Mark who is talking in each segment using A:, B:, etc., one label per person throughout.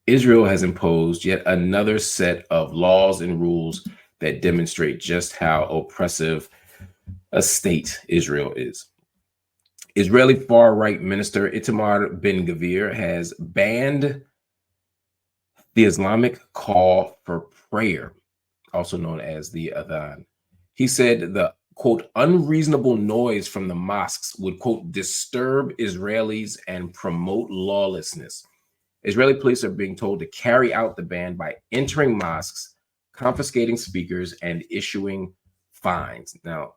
A: Israel has imposed yet another set of laws and rules that demonstrate just how oppressive a state Israel is. Israeli far-right minister Itamar Ben-Gvir has banned the Islamic call for prayer, also known as the Adhan. He said the, quote, unreasonable noise from the mosques would, quote, disturb Israelis and promote lawlessness. Israeli police are being told to carry out the ban by entering mosques, confiscating speakers, and issuing fines. Now,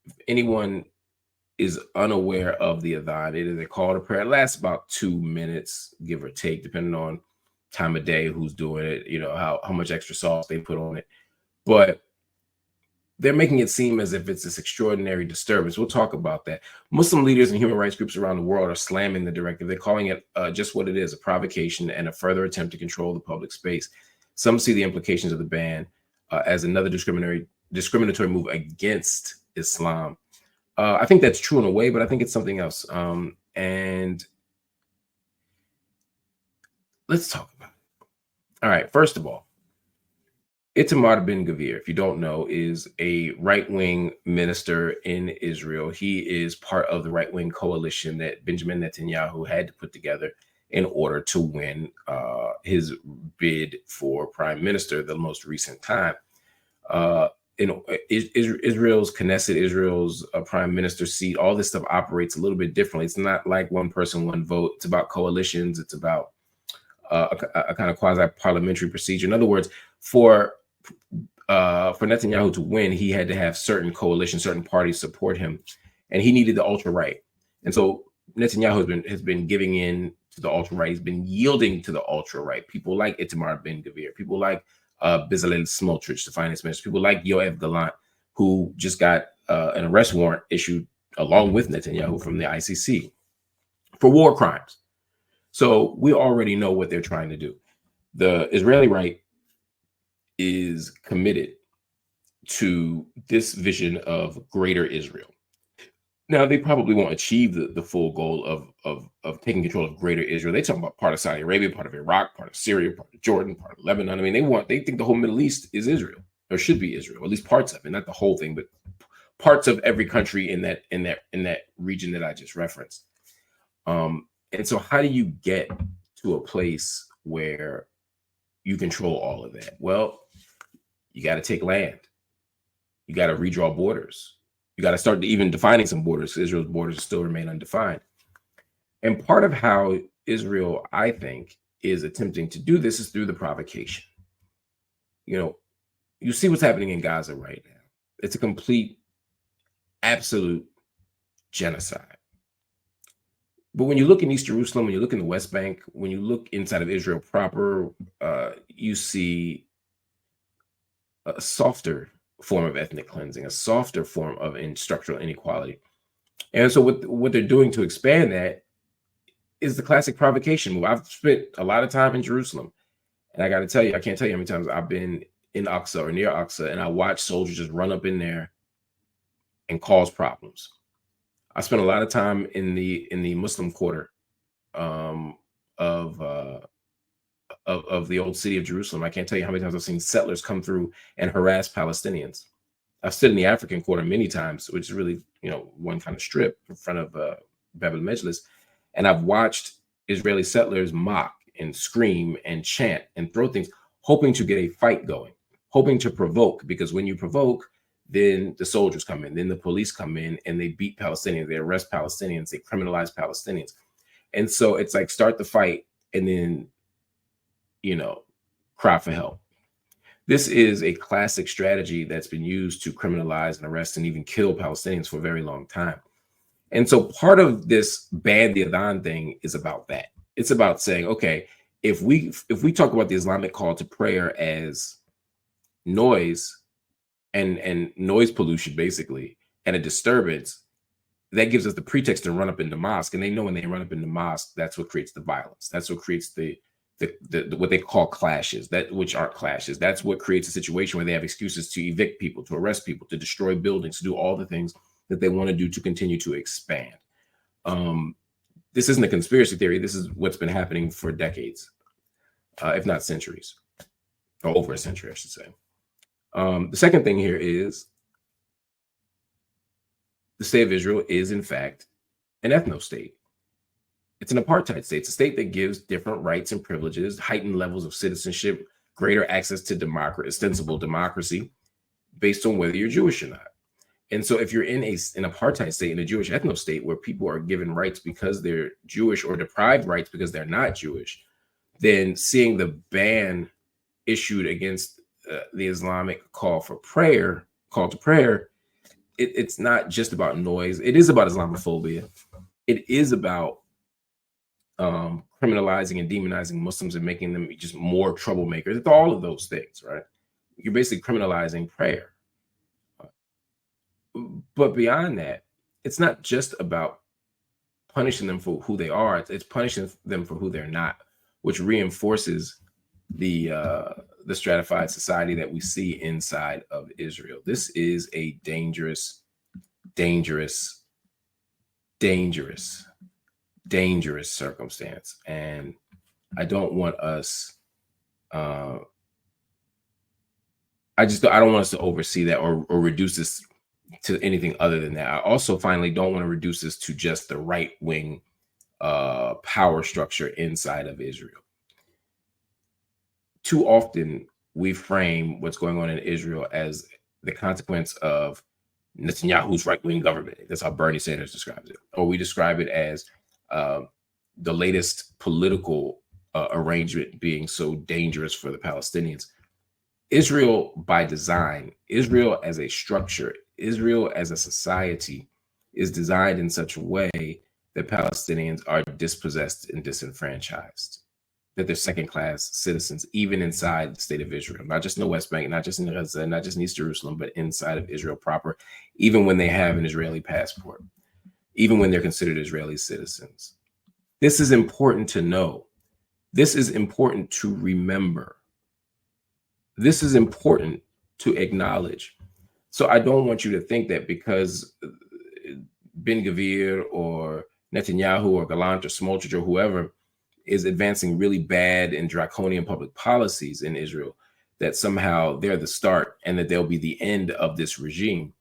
A: if anyone is unaware of the Adhan, it is a call to prayer. It lasts about 2 minutes, give or take, depending on time of day, who's doing it, you know, how much extra sauce they put on it. But they're making it seem as if it's this extraordinary disturbance. We'll talk about that. Muslim leaders and human rights groups around the world are slamming the directive. They're calling it just what it is, a provocation and a further attempt to control the public space. Some see the implications of the ban as another discriminatory move against Islam. I think that's true in a way, but I think it's something else. And let's talk about it. All right, first of all, Itamar Ben-Gvir, if you don't know, is a right-wing minister in Israel. He is part of the right-wing coalition that Benjamin Netanyahu had to put together in order to win his bid for prime minister the most recent time. Israel's Knesset, Israel's prime minister seat, all this stuff operates a little bit differently. It's not like one person, one vote. It's about coalitions. It's about a kind of quasi-parliamentary procedure. In other words, for Netanyahu to win, he had to have certain coalitions, certain parties support him, and he needed the ultra-right. And so Netanyahu has been giving in to the ultra-right. He's been yielding to the ultra-right. People like Itamar Ben-Gvir, people like Bezalel Smotrich, the finance minister, people like Yoav Gallant, who just got an arrest warrant issued along with Netanyahu from the ICC for war crimes. So we already know what they're trying to do. The Israeli right is committed to this vision of greater Israel. Now, they probably won't achieve the full goal of taking control of greater Israel. They talk about part of Saudi Arabia, part of Iraq, part of Syria, part of Jordan, part of Lebanon. I mean, they think the whole Middle East is Israel, or should be Israel, at least parts of it, not the whole thing, but parts of every country in that region that I just referenced. And so how do you get to a place where you control all of that? Well, you got to take land. You got to redraw borders. You got to start even defining some borders. Israel's borders still remain undefined. And part of how Israel, I think, is attempting to do this is through the provocation. You know, you see what's happening in Gaza right now. It's a complete, absolute genocide. But when you look in East Jerusalem, when you look in the West Bank, when you look inside of Israel proper, you see a softer form of ethnic cleansing, a softer form of structural inequality. And so what they're doing to expand that is the classic provocation move. I've spent a lot of time in Jerusalem, and I got to tell you, I can't tell you how many times I've been in Aqsa or near Aqsa, and I watch soldiers just run up in there and cause problems. I spent a lot of time in the Muslim quarter of the old city of Jerusalem. I can't tell you how many times I've seen settlers come through and harass Palestinians. I've stood in the African quarter many times, which is really, you know, one kind of strip in front of Bab el-Majlis, and I've watched Israeli settlers mock and scream and chant and throw things, hoping to get a fight going, hoping to provoke, because when you provoke, then the soldiers come in, then the police come in, and they beat Palestinians, they arrest Palestinians, they criminalize Palestinians. And so it's like, start the fight and then, you know, cry for help. This is a classic strategy that's been used to criminalize and arrest and even kill Palestinians for a very long time. And so part of this ban the Adhan thing is about that. It's about saying, okay, if we talk about the Islamic call to prayer as noise and noise pollution, basically, and a disturbance, that gives us the pretext to run up in the mosque. And they know when they run up in the mosque, that's what creates the violence. That's what creates the what they call clashes, which aren't clashes. That's what creates a situation where they have excuses to evict people, to arrest people, to destroy buildings, to do all the things that they want to do to continue to expand. This isn't a conspiracy theory. This is what's been happening for decades. if not centuries, or over a century, I should say. The second thing here is the state of Israel is, in fact, an ethno-state. It's an apartheid state. It's a state that gives different rights and privileges, heightened levels of citizenship, greater access to democracy, ostensible democracy, based on whether you're Jewish or not. And so if you're in an apartheid state, in a Jewish ethno-state, where people are given rights because they're Jewish or deprived rights because they're not Jewish, then seeing the ban issued against the Islamic call to prayer, it's not just about noise. It is about Islamophobia. It is about criminalizing and demonizing Muslims and making them just more troublemakers. It's all of those things, right? You're basically criminalizing prayer. But beyond that, it's not just about punishing them for who they are. It's punishing them for who they're not, which reinforces the stratified society that we see inside of Israel. This is a dangerous, dangerous, dangerous, dangerous circumstance. And I don't want us, I don't want us to oversee that or reduce this to anything other than that. I also finally don't want to reduce this to just the right-wing power structure inside of Israel. Too often we frame what's going on in Israel as the consequence of Netanyahu's right-wing government. That's how Bernie Sanders describes it. Or we describe it as the latest political arrangement being so dangerous for the Palestinians. Israel by design, Israel as a structure, Israel as a society is designed in such a way that Palestinians are dispossessed and disenfranchised, that they're second-class citizens, even inside the state of Israel, not just in the West Bank, not just in Gaza, not just in East Jerusalem, but inside of Israel proper, even when they have an Israeli passport, even when they're considered Israeli citizens. This is important to know. This is important to remember. This is important to acknowledge. So I don't want you to think that because Ben-Gvir or Netanyahu or Gallant or Smotrich or whoever is advancing really bad and draconian public policies in Israel, that somehow they're the start and that they'll be the end of this regime.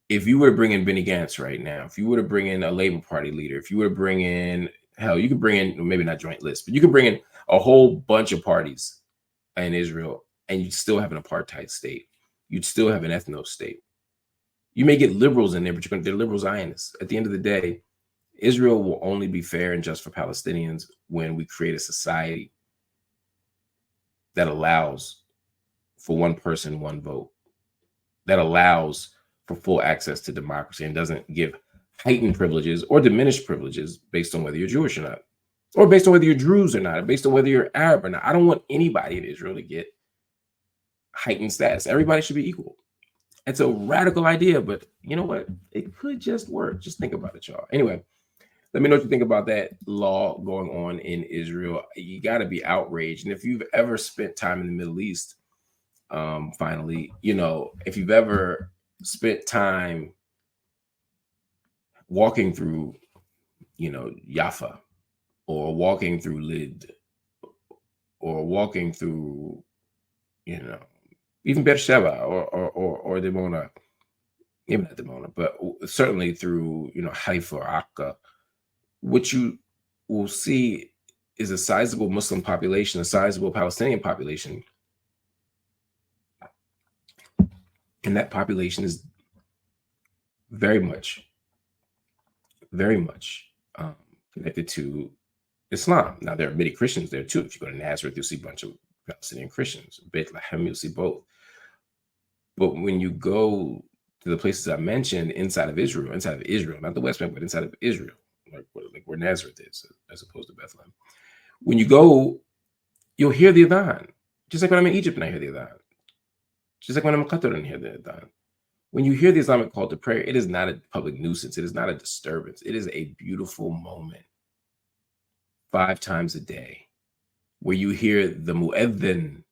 A: If you were to bring in Benny Gantz right now, if you were to bring in a Labour Party leader, if you were to bring in, hell, you could bring in, maybe not joint list, but you could bring in a whole bunch of parties in Israel, and you'd still have an apartheid state. You'd still have an ethno state. You may get liberals in there, but they're liberal Zionists. At the end of the day, Israel will only be fair and just for Palestinians when we create a society that allows for one person, one vote, that allows for full access to democracy and doesn't give heightened privileges or diminished privileges based on whether you're Jewish or not, or based on whether you're Druze or not, or based on whether you're Arab or not. I don't want anybody in Israel to get heightened status. Everybody should be equal. It's a radical idea, but you know what? It could just work. Just think about it, y'all. Anyway, let me know what you think about that law going on in Israel. You got to be outraged. And if you've ever spent time in the Middle East, finally, you know, if you've ever spent time walking through, you know, Jaffa, or walking through Lid, or walking through, you know, even Beersheba or Dimona, even not Dimona, but certainly through, you know, Haifa or Akka, what you will see is a sizable Muslim population, a sizable Palestinian population. And that population is very much connected to Islam. Now, there are many Christians there too. If you go to Nazareth, you'll see a bunch of Palestinian Christians. Bethlehem, you'll see both. But when you go to the places I mentioned inside of Israel, not the West Bank, but inside of Israel, like where Nazareth is, as opposed to Bethlehem. When you go, you'll hear the Adhan. Just like when I'm in Egypt and I hear the Adhan. Just like when I'm in Qatar and hear the Adhan. When you hear the Islamic call to prayer, it is not a public nuisance. It is not a disturbance. It is a beautiful moment 5 times a day where you hear the mu'adhin,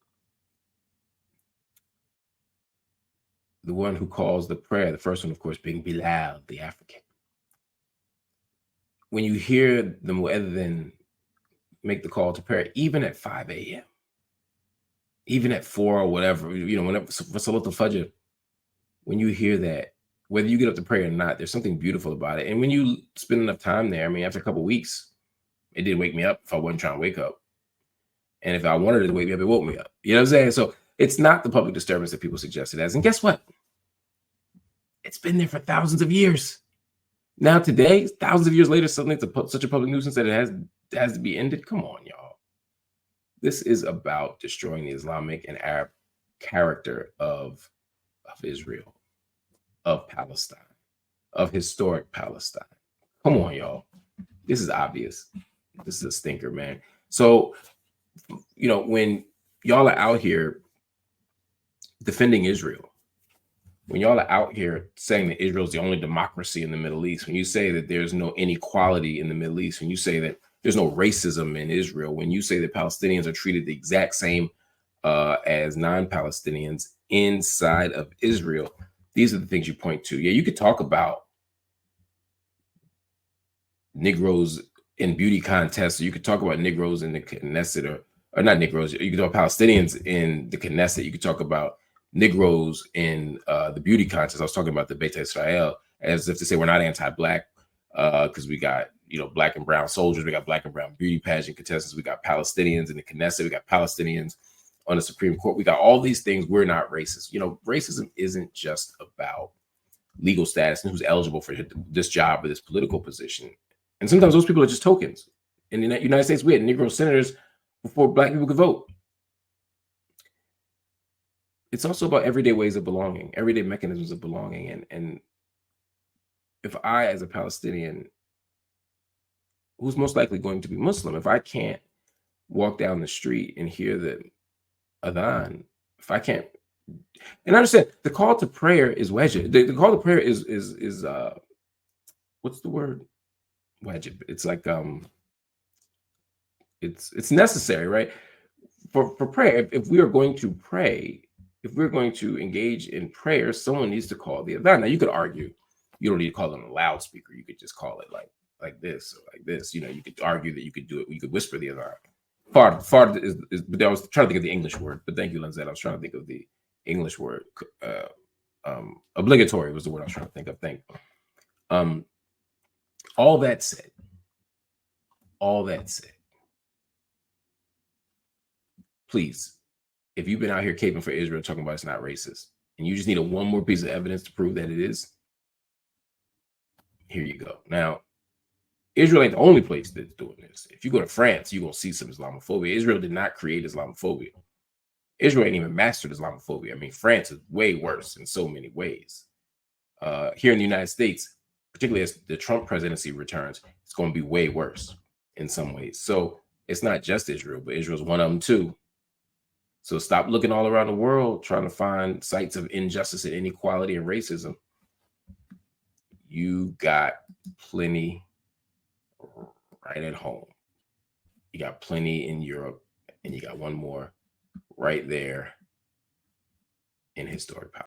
A: the one who calls the prayer, the first one, of course, being Bilal, the African. When you hear the mu'adhin make the call to prayer, even at 5 a.m., even at 4 or whatever, whenever for Salat al-Fajr, when you hear that, whether you get up to pray or not, there's something beautiful about it. And when you spend enough time there, I mean, after a couple of weeks, it didn't wake me up if I wasn't trying to wake up. And if I wanted it to wake me up, it woke me up. You know what I'm saying? So it's not the public disturbance that people suggest it as. And guess what? It's been there for thousands of years. Now today, thousands of years later, suddenly it's such a public nuisance that it has to be ended. Come on, y'all. This is about destroying the Islamic and Arab character of Israel, of Palestine, of historic Palestine. Come on, y'all. This is obvious. This is a stinker, man. So, when y'all are out here defending Israel, when y'all are out here saying that Israel is the only democracy in the Middle East, when you say that there's no inequality in the Middle East, when you say that there's no racism in Israel, when you say that Palestinians are treated the exact same as non-Palestinians inside of Israel, these are the things you point to. Yeah, you could talk about Negroes in beauty contests, or you could talk about Negroes in the Knesset, or not Negroes, you could talk about Palestinians in the Knesset, you could talk about Negroes in the beauty contest. I was talking about the Beta Israel, as if to say we're not anti-Black, because we got Black and brown soldiers, we got Black and brown beauty pageant contestants, we got Palestinians in the Knesset, we got Palestinians on the Supreme Court, we got all these things. We're not racist. Racism isn't just about legal status and who's eligible for this job or this political position. And sometimes those people are just tokens. In the United States, we had Negro senators before Black people could vote. It's also about everyday ways of belonging, everyday mechanisms of belonging. And if I, as a Palestinian, who's most likely going to be Muslim, if I can't walk down the street and hear the Adhan, if I can't, and understand the call to prayer is wajib. The call to prayer is what's the word? Wajib. It's like it's necessary, right? For prayer. If we are going to pray, if we're going to engage in prayer, someone needs to call the Adhan. Now you could argue you don't need to call it on a loudspeaker. You could just call it like this or like this. You could argue that you could do it. You could whisper the Adhan. Fard is, but I was trying to think of the English word. But thank you, Lindsay. I was trying to think of the English word. Obligatory was the word I was trying to think of. All that said, please, if you've been out here caping for Israel, talking about it's not racist, and you just need one more piece of evidence to prove that it is, here you go. Now, Israel ain't the only place that's doing this. If you go to France, you're going to see some Islamophobia. Israel did not create Islamophobia. Israel ain't even mastered Islamophobia. I mean, France is way worse in so many ways. Here in the United States, particularly as the Trump presidency returns, it's going to be way worse in some ways. So it's not just Israel, but Israel's one of them too. So stop looking all around the world trying to find sites of injustice and inequality and racism. You got plenty right at home. You got plenty in Europe, and you got one more right there in historic power.